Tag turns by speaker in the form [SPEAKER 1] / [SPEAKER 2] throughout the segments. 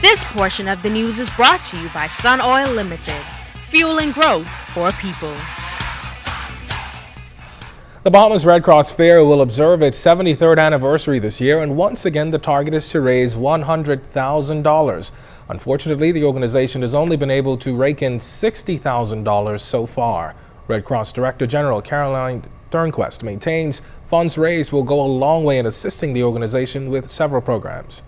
[SPEAKER 1] This portion of the news is brought to you by Sun Oil Limited, fueling growth for people.
[SPEAKER 2] The Bahamas Red Cross Fair will observe its 73rd anniversary this year, and once again the target is to raise $100,000. Unfortunately, the organization has only been able to rake in $60,000 so far. Red Cross Director General Caroline Turnquest maintains funds raised will go a long way in assisting the organization with several programs.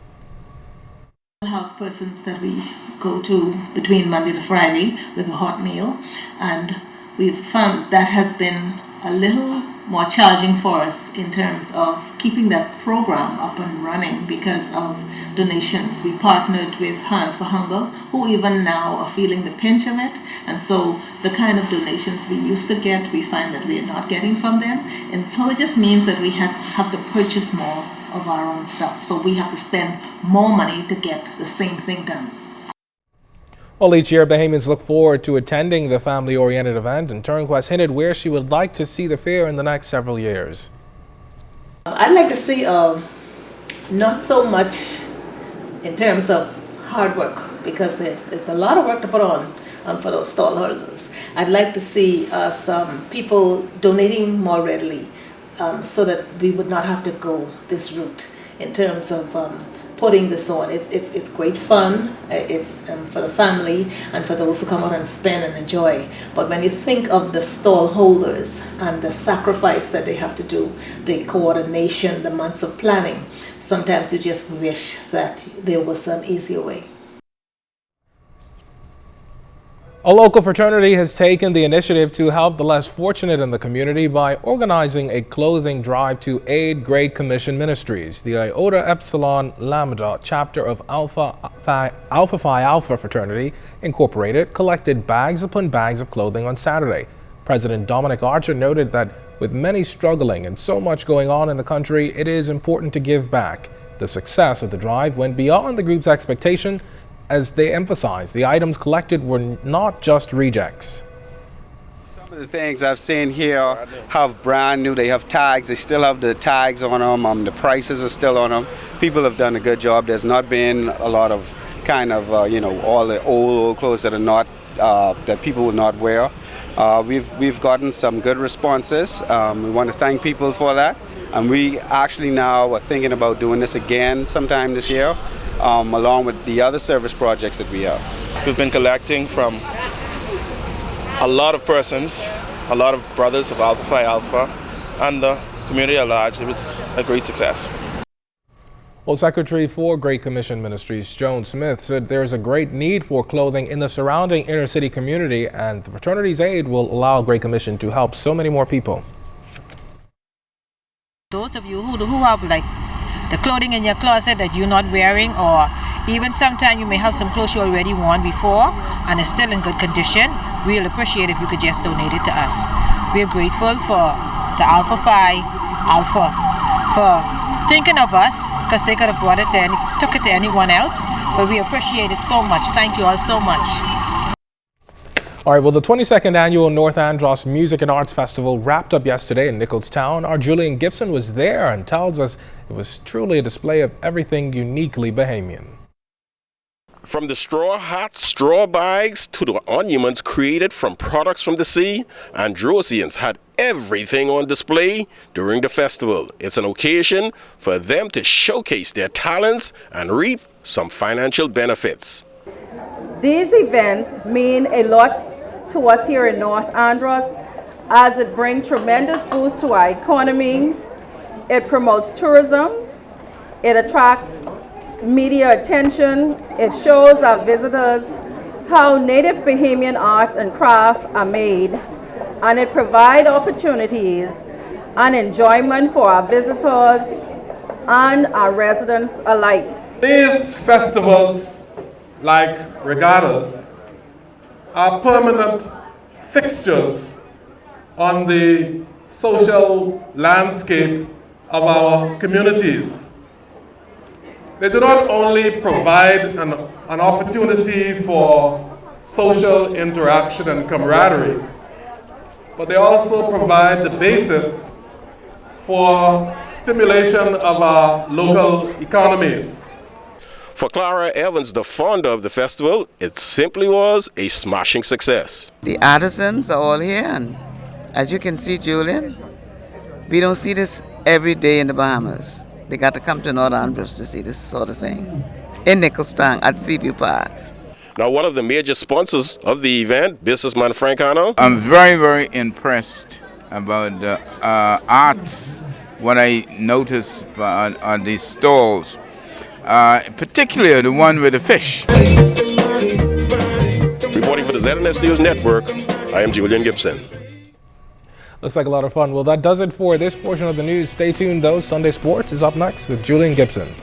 [SPEAKER 3] We have persons that we go to between Monday to Friday with a hot meal, and we've found that has been a little more challenging for us in terms of keeping that program up and running because of donations. We partnered with Hands for Hunger, who even now are feeling the pinch of it, and so the kind of donations we used to get, we find that we are not getting from them, and so it just means that we have to purchase more of our own stuff, so we have to spend more money to get the same thing done.
[SPEAKER 2] Well, each year Bahamians look forward to attending the family-oriented event, and Turnquest hinted where she would like to see the fair in the next several years.
[SPEAKER 3] I'd like to see not so much in terms of hard work, because there's a lot of work to put on for those stall holders. I'd like to see some people donating more readily, so that we would not have to go this route in terms of putting this on. It's great fun. It's for the family and for those who come out and spend and enjoy. But when you think of the stall holders and the sacrifice that they have to do, the coordination, the months of planning, sometimes you just wish that there was an easier way.
[SPEAKER 2] A local fraternity has taken the initiative to help the less fortunate in the community by organizing a clothing drive to aid Great Commission ministries. The Iota Epsilon Lambda chapter of Phi Alpha fraternity Incorporated collected bags upon bags of clothing on Saturday. President Dominic Archer noted that with many struggling and so much going on in the country, it is important to give back. The success of the drive went beyond the group's expectation, as they emphasized the items collected were not just rejects.
[SPEAKER 4] Some of the things I've seen here have brand new. They have tags. They still have the tags on them. The prices are still on them. People have done a good job. There's not been a lot of kind of all the old clothes that are not that people will not wear. We've gotten some good responses. We want to thank people for that. And we actually now are thinking about doing this again sometime this year, along with the other service projects that we have.
[SPEAKER 5] We've been collecting from a lot of persons, a lot of brothers of Phi Alpha, and the community at large. It was a great success.
[SPEAKER 2] Well, Secretary for Great Commission Ministries, Joan Smith, said there is a great need for clothing in the surrounding inner city community, and the fraternity's aid will allow Great Commission to help so many more people.
[SPEAKER 6] Those of you who have like the clothing in your closet that you're not wearing, or even sometimes you may have some clothes you already worn before and it's still in good condition, we'll appreciate if you could just donate it to us. We're grateful for the Phi Alpha for thinking of us, because they could have brought it to took it to anyone else, but we appreciate it so much. Thank you all so much.
[SPEAKER 2] All right, well, the 22nd annual North Andros Music and Arts Festival wrapped up yesterday in Nicholstown. Our Julian Gibson was there and tells us it was truly a display of everything uniquely Bahamian.
[SPEAKER 7] From the straw hats, straw bags, to the ornaments created from products from the sea, Androsians had everything on display during the festival. It's an occasion for them to showcase their talents and reap some financial benefits.
[SPEAKER 8] These events mean a lot to us here in North Andros, as it brings tremendous boost to our economy. It promotes tourism, it attracts media attention, it shows our visitors how native Bahamian art and craft are made, and it provides opportunities and enjoyment for our visitors and our residents alike.
[SPEAKER 9] These festivals, like regattas, are permanent fixtures on the social landscape of our communities. They do not only provide an opportunity for social interaction and camaraderie, but they also provide the basis for stimulation of our local economies.
[SPEAKER 7] For Clara Evans, the founder of the festival, it simply was a smashing success.
[SPEAKER 10] The artisans are all here, and as you can see, Julian, we don't see this every day in the Bahamas. They got to come to North Andros to see this sort of thing in Nicholstown at Seaview Park.
[SPEAKER 7] Now, one of the major sponsors of the event, businessman Frank Hanna.
[SPEAKER 11] I'm very, very impressed about the arts, what I noticed on these stalls, particularly the one with the fish.
[SPEAKER 7] Reporting for the ZNS News Network, I am Julian Gibson.
[SPEAKER 2] Looks like a lot of fun. Well, that does it for this portion of the news. Stay tuned, though. Sunday Sports is up next with Julian Gibson.